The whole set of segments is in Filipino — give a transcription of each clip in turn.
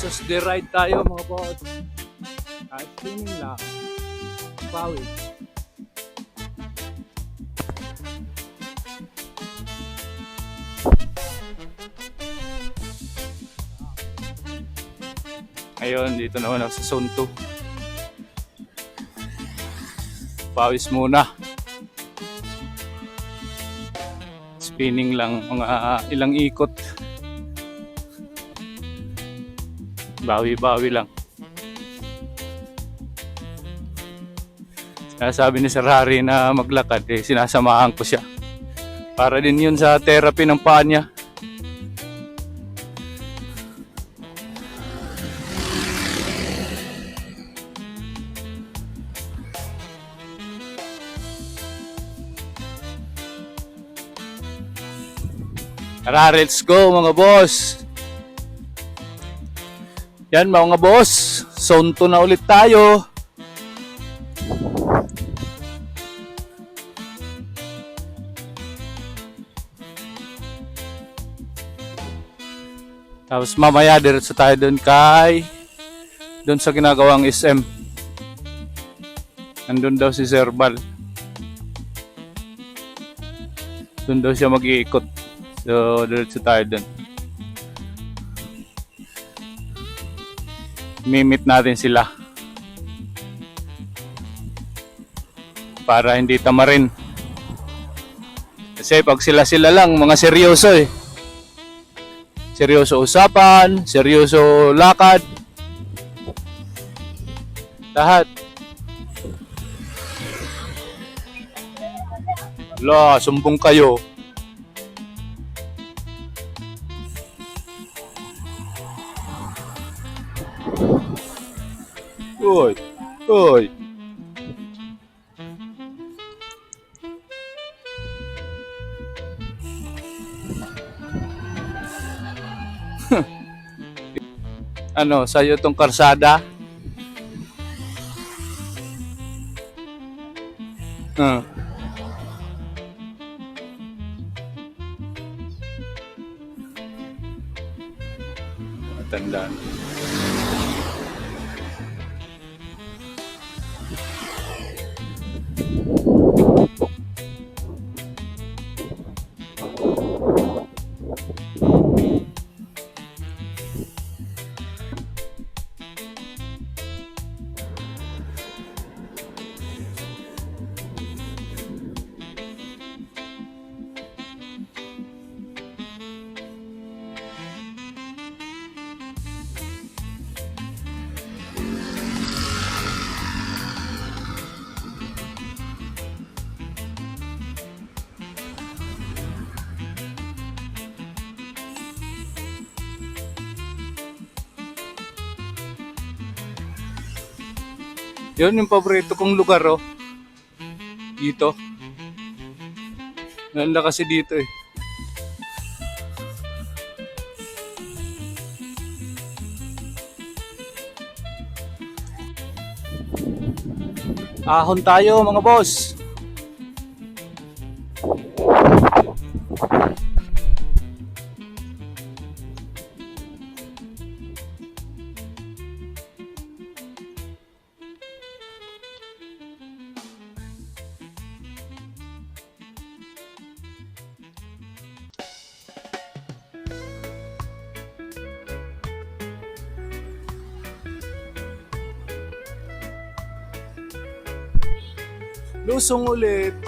Just the ride tayo mga boss. Kahit swimming lang. Pawis. Ngayon, dito naman ako sa Zone 2. Pawis muna. Spinning lang, mga ilang ikot. Bawi-bawi lang. Sabi ni Sir Harry na maglakad, sinasamahan ko siya. Para din yun sa therapy ng paa niya. Tara, let's go mga boss! Yan mga boss, Zone 2 na ulit tayo. Tapos mamaya diretso tayo doon sa ginagawang SM. Andun daw si Sir Bal. Doon daw siya mag-iikot. So diretso tayo doon. Mimit natin sila. Para hindi tamarin. Kasi pag sila lang, mga seryoso eh. Seryoso usapan, seryoso lakad. Lahat. La, sumbong kayo. Uy, uy. Ano, sa'yo tong karsada? Tandaan. Yun yung paborito kong lugar, oh. Dito. Ganda kasi dito eh. Ahon tayo mga boss. Lusong ulit.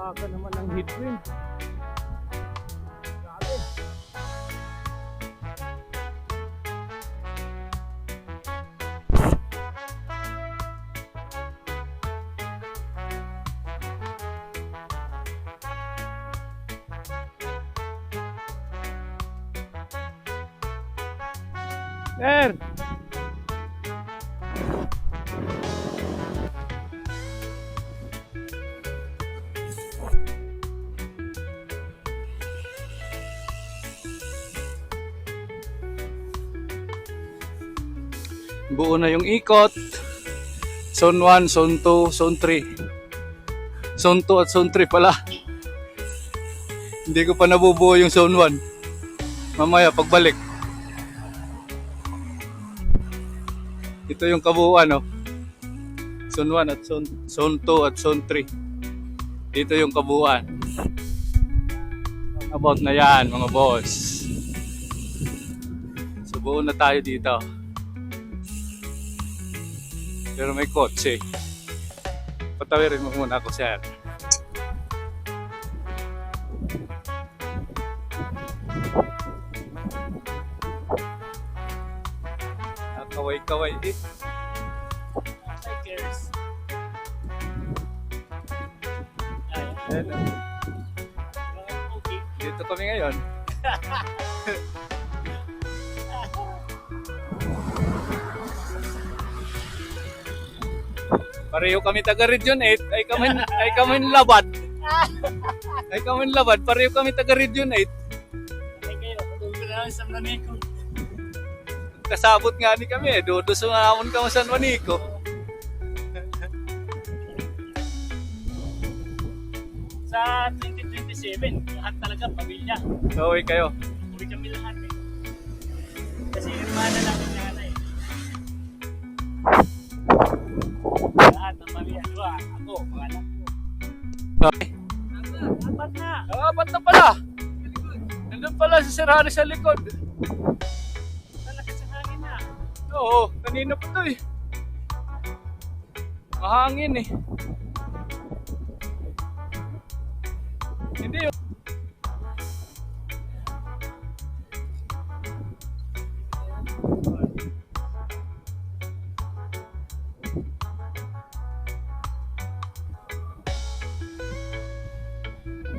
Aga naman ang headwind. Grabe. Sir! Buo na yung ikot. Zone 1, Zone 2, Zone 3. Zone 2 at Zone 3 pala. Hindi ko pa nabubuo yung Zone 1. Mamaya pagbalik. Ito yung kabuuan, no? Zone 1 at Zone 2 at Zone 3. Dito yung kabuuan. About na yan, mga boss. So buo na tayo dito. Pero may kotse. Patawirin mo muna ako, sir. Kaway-kaway eh. Bikers. Ayan, dito kami ngayon. Pareho kami taga Region 8, ay kami labad. Ay kami labad, pareho kami taga Region 8. Ay kayo, patulog na lang sa Maniko. Kasabot nga ni kami eh, dodo sumamon ka mo San Juanico. Sa 2027, lahat talaga pamilya. Uwi kayo. Uwi kami lahat eh. Kasi hermana namin na nanay. Lahat ng pamilya. Diba? Ako, mga anak ko. Okay. Apat na. Ba't na pala? Nandun pala si Sir Harry sa likod. Talakas sa hangin na. Oo, kanina pa to eh. Mahangin eh. Hindi yun.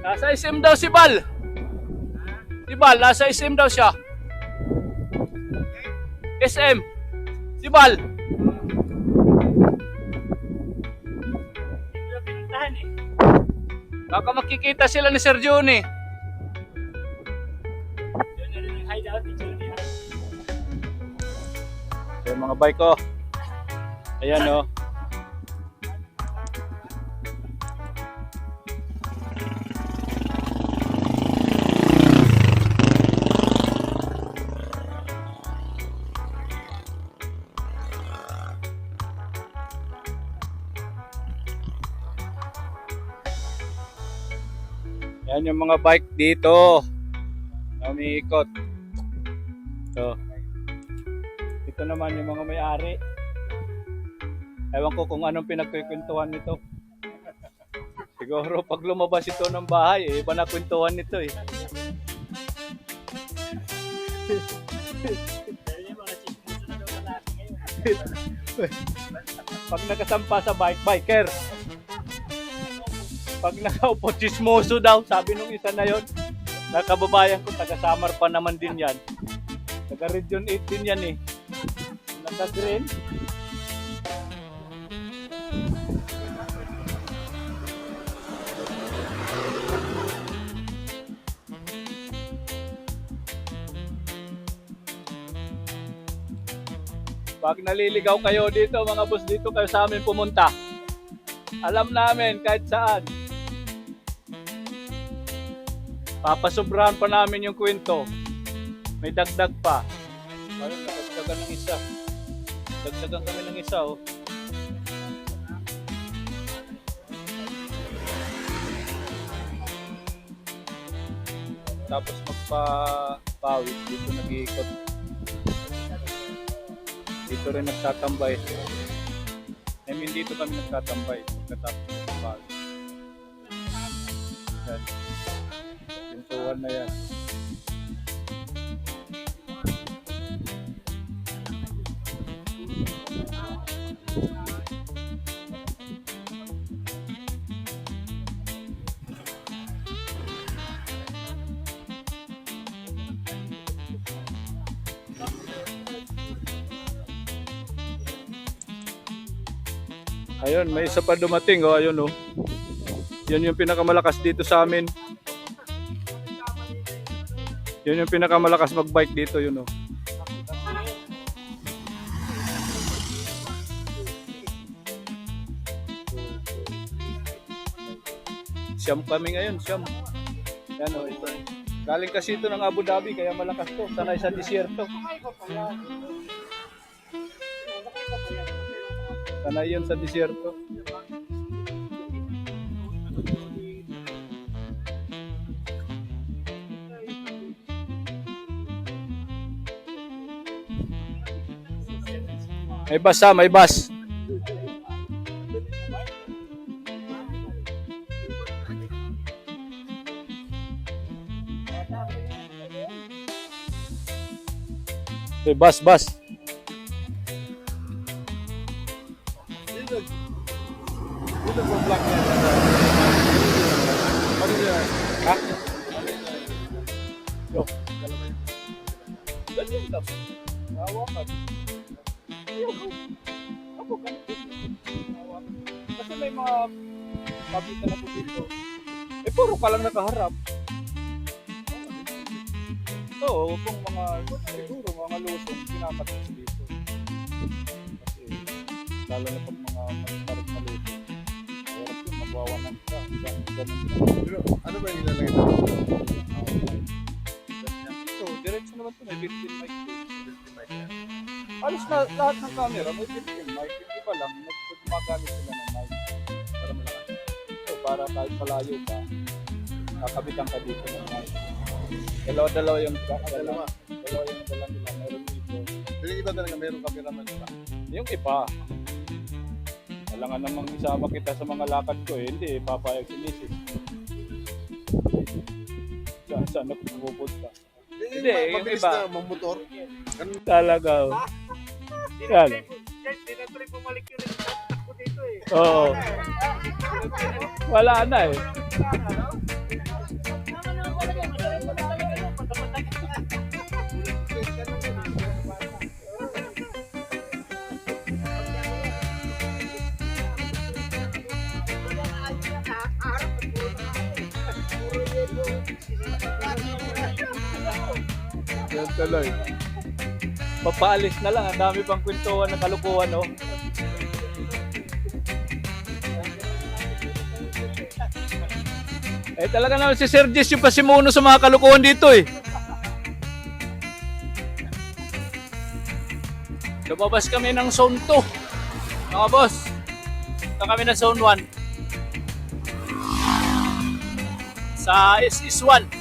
Nasa SM daw si Bal. Si Bal, nasa SM daw siya. SM. Si Bal. Hindi ko pinuntahan eh. Baka makikita sila ni Sir Johnny. Doon na rin yung hideout ni Johnny. Yung mga bike ko. Ayan o. Yan yung mga bike dito. Umiikot. So, ito naman yung mga may-ari. Ewan ko kung anong pinagkikwentuhan nito. Siguro pag lumabas ito ng bahay, iba na kwentuhan nito eh. Pero yung mga chismoso na daw malaki ngayon. Pag nakasampa sa biker. Pag nakaupo, chismoso daw, sabi nung isa na yon. Nakababayan ko, taga Samar pa naman din yan. Taga Region 8 din yan eh. Naka-green. Pag naliligaw kayo dito, mga boss, dito kayo sa amin pumunta. Alam namin kahit saan. Papasobrahan pa namin yung kwento. May dagdag pa. Parang dagdagan ng isa. Dagdagan kami ng isa oh. Tapos magpa-pawis. Dito nag-iikot. Dito rin nagtatambay. I mean, dito kami nagtatambay. Pagkatapos magpa-pawis. Yan. Pintuan na yan. Ayun, may isa pa dumating. Oh, ayun, oh. Yan yung pinakamalakas dito sa amin. Yun yung pinakamalakas mag-bike dito, yun, oh. Siyam kami ngayon, siyam. Yan, oh, ito. Galing kasi ito ng Abu Dhabi, kaya malakas to. Sanay sa disyerto. Sanay yun sa disyerto. May bus ha, may bus. May bus. Ha? Yo. Ganyan lang. Hawakan. Kasi may mga pabitan na po dito. Eh, puro ka lang nakaharap. Oo, kung mga, siguro mga lusong pinapatid dito. Kasi, lalo na pag mga magkaroon na lusong. Hirap yun, magwawanan ka. Ganun ka. Pero ano ba yung nilalagay natin? So, diretso naman ito. May 15 mic. Alos na lahat ng camera, may 15 mic. Yung iba lang, gumagamit sila ng mic. Para malakas. So, para kahit malayo ka, kakabitan ka dito ng mic. Dalawa yung dala nila. Meron dito. Pero yung iba talaga mayroong cameraman pa. Yung iba, kailangan namang isama kita sa mga lakad ko eh. Hindi, papayag si Mrs. Saan ako pupunta? Hindi, yung mabilis iba. na mamotor. Ganun. Talaga. Yan. Hindi na tuloy pumalik yun. Takbo dito eh. Oo. Wala na eh. Yan tuloy. Papaalis na lang. Ang dami pang kwentuhan na kalukuhan, no? Eh talaga naman si Sir Jess yung pasimuno sa mga kalukuhan dito eh. Lumabas kami ng zone 2. Mga boss. Ito kami na zone 1. Sa SS1.